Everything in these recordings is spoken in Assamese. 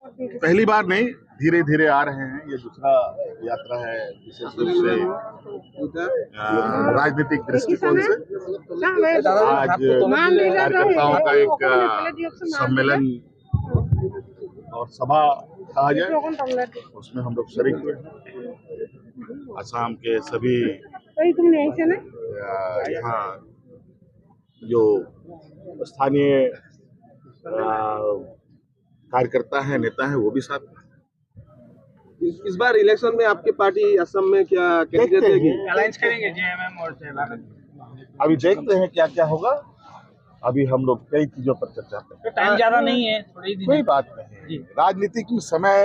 पहली बार नहीं, धीरे धीरे आ रहे हैं। ये दूसरा यात्रा है, विशेष रूप से राजनीतिक दृष्टिकोण से। आज कार्यकर्ताओं का एक सम्मेलन और सभा कहा जाए, उसमें हम लोग शरीक हुए। असम के सभी यहाँ जो स्थानीय कार्यकर्ता है, नेता है, वो भी साथ। इस बार इलेक्शन में आपकी पार्टी असम में क्या कैंडिडेट देगी? अलायंस करेंगे जेएमएम और तेलंगाना। अभी देखते हैं क्या क्या होगा। अभी हम लोग कई चीजों पर चर्चा करते हैं। टाइम ज्यादा नहीं है, थोड़ी दिन। कोई बात नहीं, राजनीतिक में समय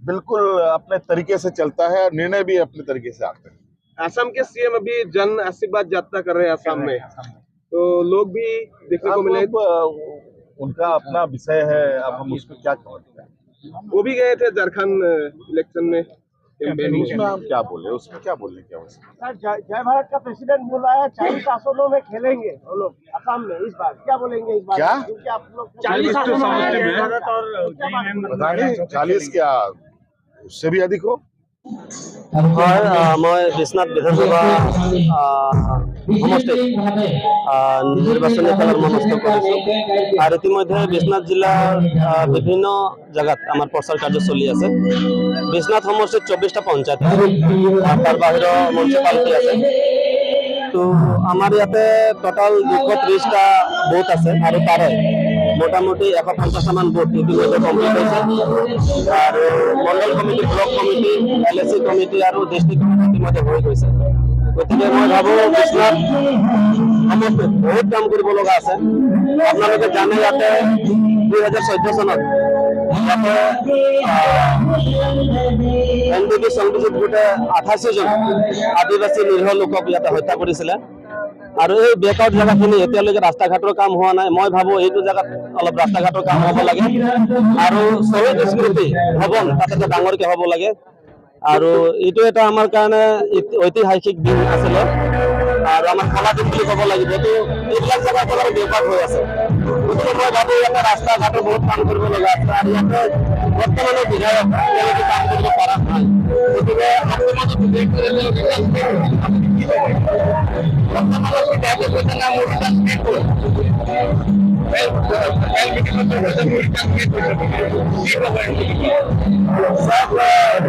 बिल्कुल अपने तरीके से चलता है और निर्णय भी अपने तरीके से आते हैं। असम के सीएम अभी जन आशीर्वाद यात्रा कर रहे हैं असम में, तो लोग भी देखने को मिले। उनका अपना विषय है, अब हम उसको क्या कहते हैं। वो भी गए थे झारखंड इलेक्शन में। उसमें हम क्या बोले, उसमें क्या बोलने की आवश्यकता। जय भारत का प्रेसिडेंट बोल रहा है 40 आसनों में खेलेंगे वो लोग असम में। इस बार क्या बोलेंगे? इस बार क्या? क्योंकि आप लोग 40 आसनों में भारत और पता नहीं 40 क्या, उससे भी अधिक हो। হয় মই বিশ্বনাথ বিধানসভা সমষ্টিত নিৰ্বাচনী খেলৰ মনস্থ কৰিছোঁ আৰু ইতিমধ্যে বিশ্বনাথ জিলাৰ বিভিন্ন জেগাত আমাৰ প্ৰচাৰ কাৰ্য চলি আছে। বিশ্বনাথ সমষ্টিত 24টা পঞ্চায়ত আছে, তাৰ বাহিৰৰ মিউনিচিপালিটি আছে। তো আমাৰ ইয়াতে টোটাল 230টা বুথ আছে আৰু তাৰে মোটামুটি 150টামান বুথ ইতিমধ্যে কমপ্লিট হৈছে আৰু মণ্ডল committee, block committee, LAC committee আৰু ডিষ্ট্ৰিক্ট কমিটি ইতিমধ্যে হৈ গৈছে। গতিকে মই ভাবোঁ বিশ্বনাথ সমষ্টিত বহুত কাম কৰিব লগা আছে। আপোনালোকে জানে ইয়াতে 2014 চনত ইয়াতে NDP সংগঠিত গোটে 88 জন আদিবাসী নিৰীহ লোকক ইয়াতে হত্যা কৰিছিলে আৰু এই বেকআউট জেগাখিনি এতিয়ালৈকে ৰাস্তা ঘাটৰ কাম হোৱা নাই। মই ভাবোঁ এইটো জেগাত অলপ ৰাস্তা ঘাটৰ কাম হ'ব লাগে আৰু শ্বহীদ স্মৃতি ভৱন তাতে ডাঙৰকে হ'ব লাগে আৰু এইটো এটা আমাৰ কাৰণে ঐতিহাসিক দিন আছিলে আৰু আমাৰ কলা দিন বুলি ক'ব লাগিব। তো এইবিলাক জেগা একেবাৰে বেকআউট হৈ আছে। গতিকে মই ভাবোঁ ইয়াতে ৰাস্তা ঘাটৰ বহুত কাম কৰিব লগা আছে আৰু ইয়াতে বৰ্তমানৰ বিধায়ক তেওঁলোকে কাম কৰিব পৰা নাই। গতিকে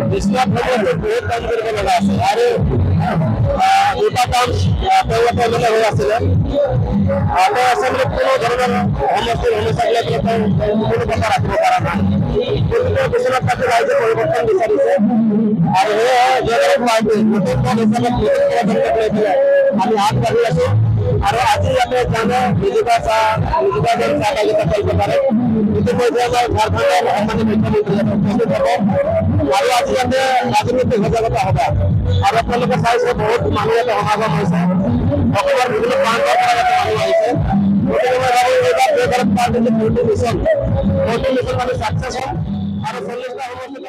বিশ্বনাথ সমষ্টিত বহুত কাম কৰিব লগা আছে আৰু দুটা কাম তেওঁলোকে মানে হৈ আছিলে। তেওঁ আচলতে কোনো ধৰণৰ সমষ্টিৰ সমস্যাবিলাক কোনো কথা ৰাখিব পৰা নাই। গতিকে বিশ্বনাথ পাৰ্টি ৰাইজে পৰিৱৰ্তন বিচাৰিছে আৰু সেয়ে জয়গৰৱ পাৰ্টি নতুন দল হিচাপে লৈ পেলাই আমি আগবাঢ়ি আছোঁ। আৰু আজি ইয়াতে জানে নিজিকা চাহ বাগিচা কলকাতাৰে ইতিমধ্যে আমাৰ ঝাৰখণ্ডৰ সন্মানীয় মুখ্যমন্ত্ৰী উপস্থিত হ'ব আৰু আজি ইয়াতে ৰাজনৈতিক সজাগতা হ'ব। আৰু আপোনালোকে চাইছে বহুত মানুহ ইয়াতে সমাগম হৈছে, অসমৰ বিভিন্ন প্ৰান্তৰ পৰা ইয়াতে মানুহ আহিছে। গতিকে মই ভাবোঁ এইবাৰ জয় ভাৰত পাৰ্টিৰ 40 মিছন আমি ছাকচেছ হ'ম আৰু 40টা সমষ্টিত